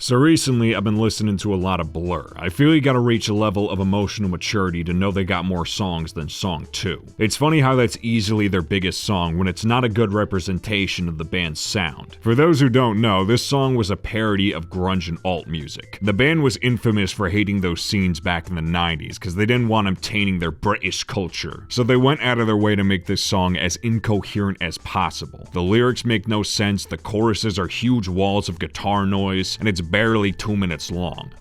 So recently, I've been listening to a lot of Blur. I feel you gotta reach a level of emotional maturity to know they got more songs than Song 2. It's funny how that's easily their biggest song when it's not a good representation of the band's sound. For those who don't know, this song was a parody of grunge and alt music. The band was infamous for hating those scenes back in the 90s because they didn't want them tainting their British culture. So they went out of their way to make this song as incoherent as possible. The lyrics make no sense, the choruses are huge walls of guitar noise, and it's barely 2 minutes long.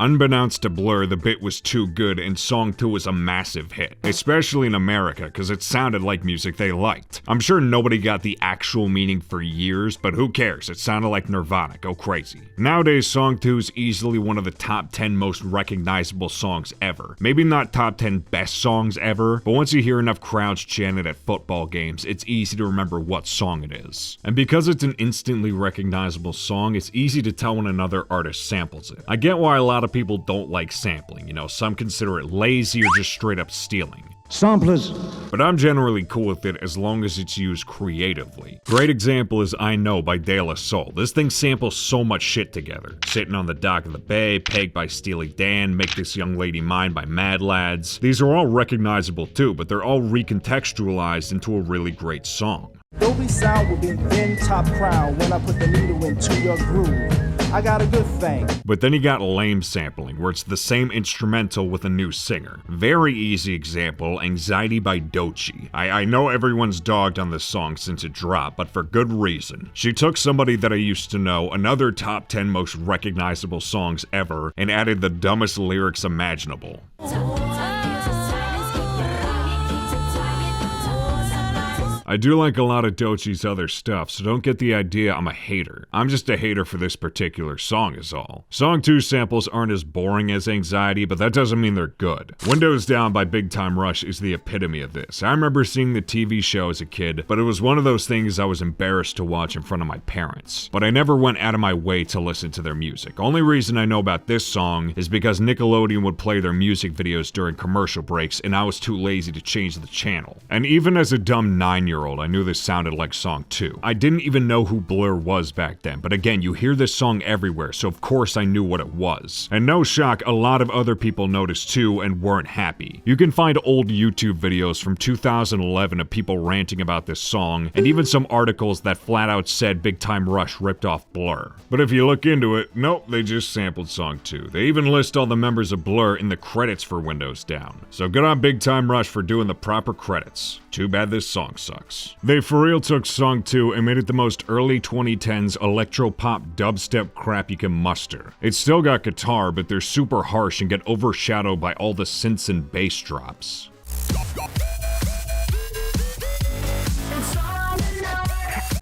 Unbeknownst to Blur, the bit was too good and Song 2 was a massive hit, especially in America because it sounded like music they liked. I'm sure nobody got the actual meaning for years, but who cares, it sounded like Nirvana, go crazy. Nowadays, Song 2 is easily one of the top 10 most recognizable songs ever. Maybe not top 10 best songs ever, but once you hear enough crowds chant it at football games, it's easy to remember what song it is. And because it's an instantly recognizable song, it's easy to tell when another artist samples it. I get why a lot of people don't like sampling, some consider it lazy or just straight up stealing. Samplers. But I'm generally cool with it as long as it's used creatively. Great example is I Know by De La Soul. This thing samples so much shit together. Sitting on the Dock of the Bay, Peg by Steely Dan, Make This Young Lady Mine by Mad Lads. These are all recognizable too, but they're all recontextualized into a really great song. Dolby sound will be in top crown when I put the needle into your groove. I got a good thing. But then you got lame sampling, where it's the same instrumental with a new singer. Very easy example, Anxiety by Doechii. I know everyone's dogged on this song since it dropped, but for good reason. She took Somebody That I Used to Know, another top 10 most recognizable songs ever, and added the dumbest lyrics imaginable. I do like a lot of Doechii's other stuff, so don't get the idea I'm a hater. I'm just a hater for this particular song is all. Song 2 samples aren't as boring as Anxiety, but that doesn't mean they're good. Windows Down by Big Time Rush is the epitome of this. I remember seeing the TV show as a kid, but it was one of those things I was embarrassed to watch in front of my parents. But I never went out of my way to listen to their music. Only reason I know about this song is because Nickelodeon would play their music videos during commercial breaks, and I was too lazy to change the channel. And even as a dumb 9-year-old, I knew this sounded like Song 2. I didn't even know who Blur was back then, but again, you hear this song everywhere, so of course I knew what it was. And no shock, a lot of other people noticed too and weren't happy. You can find old YouTube videos from 2011 of people ranting about this song, and even some articles that flat out said Big Time Rush ripped off Blur. But if you look into it, nope, they just sampled Song 2. They even list all the members of Blur in the credits for Windows Down. So good on Big Time Rush for doing the proper credits. Too bad this song sucks. They for real took Song 2 and made it the most early 2010s electro-pop dubstep crap you can muster. It's still got guitar, but they're super harsh and get overshadowed by all the synths and bass drops.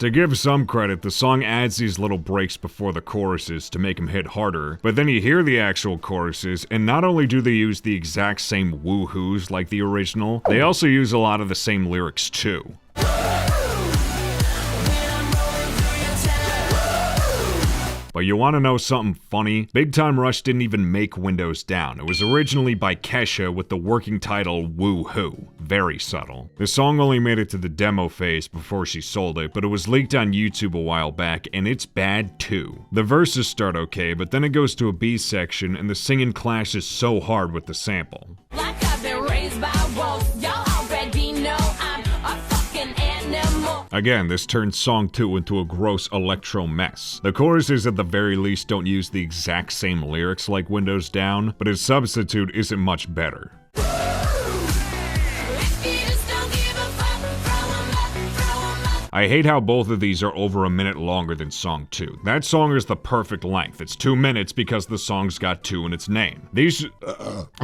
To give some credit, the song adds these little breaks before the choruses to make them hit harder, but then you hear the actual choruses, and not only do they use the exact same woohoos like the original, they also use a lot of the same lyrics too. But you want to know something funny? Big Time Rush didn't even make Windows Down. It was originally by Kesha with the working title Woo-Hoo. Very subtle. The song only made it to the demo phase before she sold it, but it was leaked on YouTube a while back, and it's bad too. The verses start okay, but then it goes to a B section, and the singing clashes so hard with the sample. Like I've been raised by wolves, y'all already know I'm a fucking animal. Again, this turns Song 2 into a gross electro mess. The choruses at the very least don't use the exact same lyrics like Windows Down, but its substitute isn't much better. I hate how both of these are over a minute longer than Song 2. That song is the perfect length. It's 2 minutes because the song's got 2 in its name. These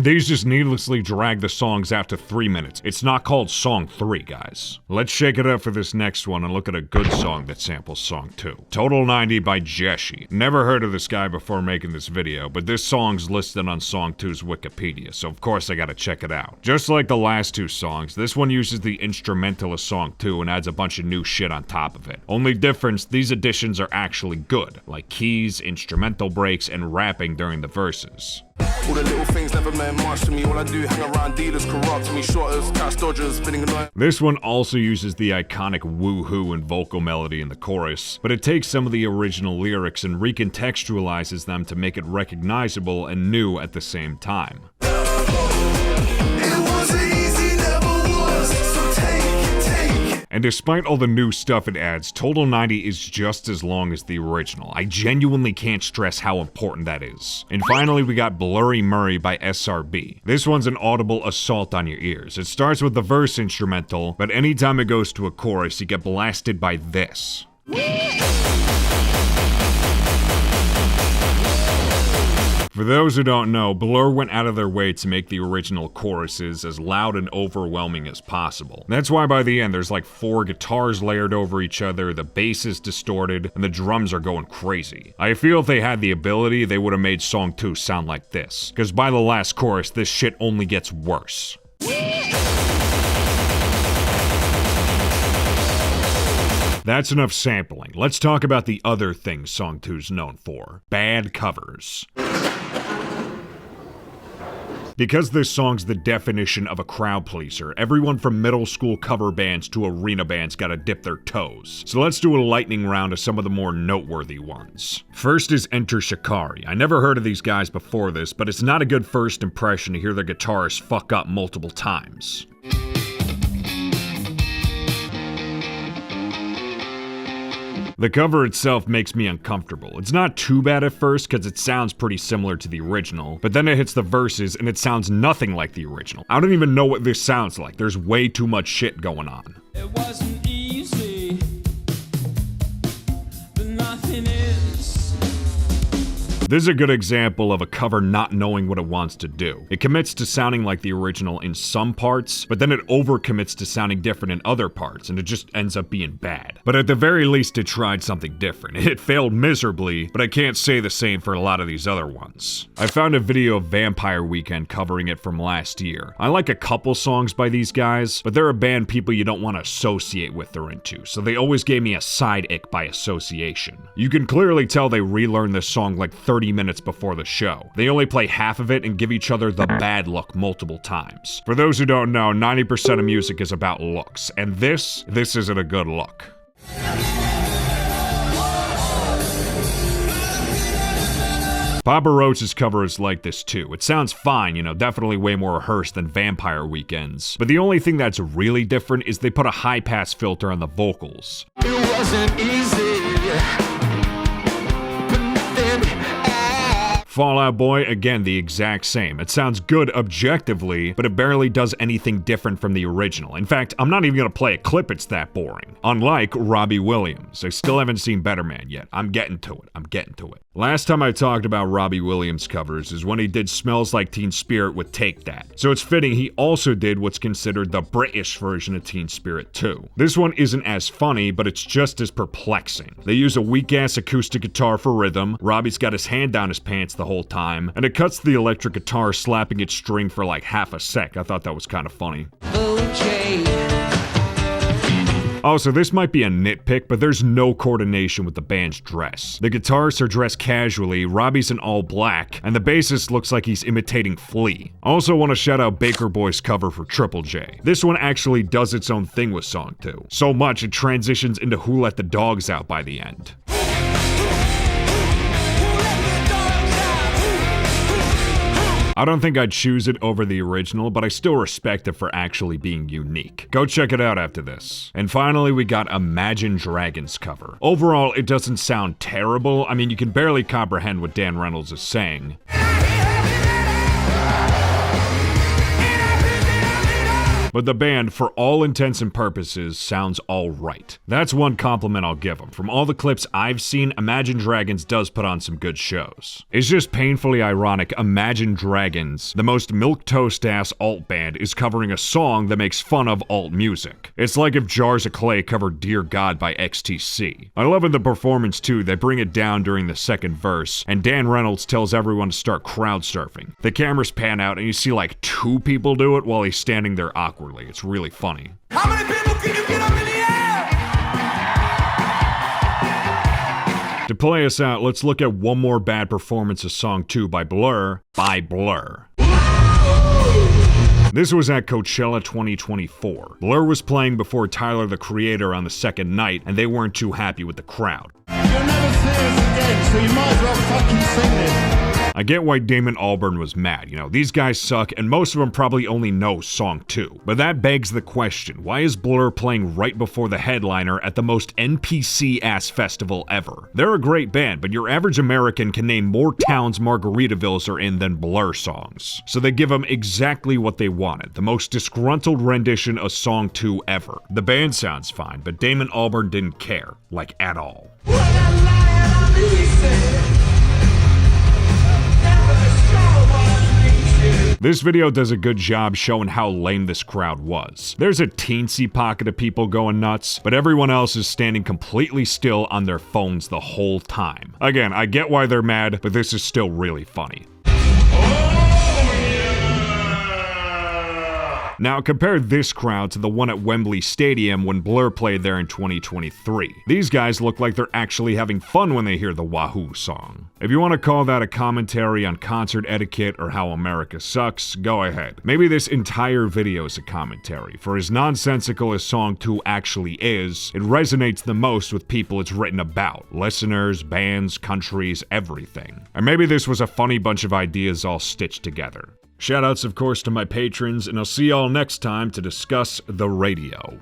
just needlessly drag the songs out to 3 minutes. It's not called Song 3, guys. Let's shake it up for this next one and look at a good song that samples Song 2. Total 90 by Jeshi. Never heard of this guy before making this video, but this song's listed on Song 2's Wikipedia, so of course I gotta check it out. Just like the last 2 songs, this one uses the instrumental of Song 2 and adds a bunch of new shit on top of it. Only difference, these additions are actually good, like keys, instrumental breaks, and rapping during the verses. All the little things never meant much to me. All I do hang around dealers, corrupt me, shorters, cash dodgers, spinning annoying. This one also uses the iconic woo-hoo and vocal melody in the chorus, but it takes some of the original lyrics and recontextualizes them to make it recognizable and new at the same time. And despite all the new stuff it adds, Total 90 is just as long as the original. I genuinely can't stress how important that is. And finally, we got Blurry Murry by SRB. This one's an audible assault on your ears. It starts with the verse instrumental, but anytime it goes to a chorus, you get blasted by this. For those who don't know, Blur went out of their way to make the original choruses as loud and overwhelming as possible. That's why by the end there's like 4 guitars layered over each other, the bass is distorted, and the drums are going crazy. I feel if they had the ability, they would have made song 2 sound like this, because by the last chorus, this shit only gets worse. That's enough sampling. Let's talk about the other things Song 2's known for. Bad covers. Because this song's the definition of a crowd pleaser, everyone from middle school cover bands to arena bands gotta dip their toes. So let's do a lightning round of some of the more noteworthy ones. First is Enter Shikari. I never heard of these guys before this, but it's not a good first impression to hear their guitarist fuck up multiple times. The cover itself makes me uncomfortable. It's not too bad at first because it sounds pretty similar to the original, but then it hits the verses and it sounds nothing like the original. I don't even know what this sounds like. There's way too much shit going on. It wasn't easy, but nothing is. This is a good example of a cover not knowing what it wants to do. It commits to sounding like the original in some parts, but then it overcommits to sounding different in other parts, and it just ends up being bad. But at the very least, it tried something different. It failed miserably, but I can't say the same for a lot of these other ones. I found a video of Vampire Weekend covering it from last year. I like a couple songs by these guys, but they're a band people you don't want to associate with or into, so they always gave me a side ick by association. You can clearly tell they relearned this song like 30 minutes before the show. They only play half of it and give each other the bad look multiple times. For those who don't know, 90% of music is about looks, and this isn't a good look. Papa Roach's cover is like this too. It sounds fine, definitely way more rehearsed than Vampire Weekend's. But the only thing that's really different is they put a high-pass filter on the vocals. It wasn't easy. Fall Out Boy, again, the exact same. It sounds good objectively, but it barely does anything different from the original. In fact, I'm not even gonna play a clip, it's that boring. Unlike Robbie Williams. I still haven't seen Better Man yet. I'm getting to it. Last time I talked about Robbie Williams covers is when he did Smells Like Teen Spirit with Take That. So it's fitting he also did what's considered the British version of Teen Spirit 2. This one isn't as funny, but it's just as perplexing. They use a weak-ass acoustic guitar for rhythm, Robbie's got his hand down his pants the whole time, and it cuts to the electric guitar slapping its string for like half a sec. I thought that was kind of funny. Also, this might be a nitpick, but there's no coordination with the band's dress. The guitarists are dressed casually, Robbie's in all black, and the bassist looks like he's imitating Flea. Also want to shout out Baker Boy's cover for Triple J. This one actually does its own thing with Song 2. So much it transitions into Who Let the Dogs Out by the end. I don't think I'd choose it over the original, but I still respect it for actually being unique. Go check it out after this. And finally, we got Imagine Dragons cover. Overall, it doesn't sound terrible. I mean, you can barely comprehend what Dan Reynolds is saying. But the band, for all intents and purposes, sounds alright. That's one compliment I'll give them. From all the clips I've seen, Imagine Dragons does put on some good shows. It's just painfully ironic Imagine Dragons, the most milquetoast-ass alt band, is covering a song that makes fun of alt music. It's like if Jars of Clay covered Dear God by XTC. I love in the performance too, they bring it down during the second verse, and Dan Reynolds tells everyone to start crowd surfing. The cameras pan out and you see like 2 people do it while he's standing there awkwardly. It's really funny. How many people can you get up in the air? To to play us out, let's look at one more bad performance of Song 2 by Blur. This was at Coachella 2024. Blur was playing before Tyler the Creator on the second night, and they weren't too happy with the crowd. You'll never see us again, so you might as well fucking sing this. I get why Damon Albarn was mad, these guys suck and most of them probably only know Song 2. But that begs the question, why is Blur playing right before the headliner at the most NPC-ass festival ever? They're a great band, but your average American can name more towns Margaritavilles are in than Blur songs. So they give them exactly what they wanted, the most disgruntled rendition of Song 2 ever. The band sounds fine, but Damon Albarn didn't care, like at all. This video does a good job showing how lame this crowd was. There's a teensy pocket of people going nuts, but everyone else is standing completely still on their phones the whole time. Again, I get why they're mad, but this is still really funny. Now compare this crowd to the one at Wembley Stadium when Blur played there in 2023. These guys look like they're actually having fun when they hear the Wahoo song. If you want to call that a commentary on concert etiquette or how America sucks, go ahead. Maybe this entire video is a commentary. For as nonsensical as Song 2 actually is, it resonates the most with people it's written about. Listeners, bands, countries, everything. Or maybe this was a funny bunch of ideas all stitched together. Shoutouts, of course, to my patrons, and I'll see y'all next time to discuss the radio.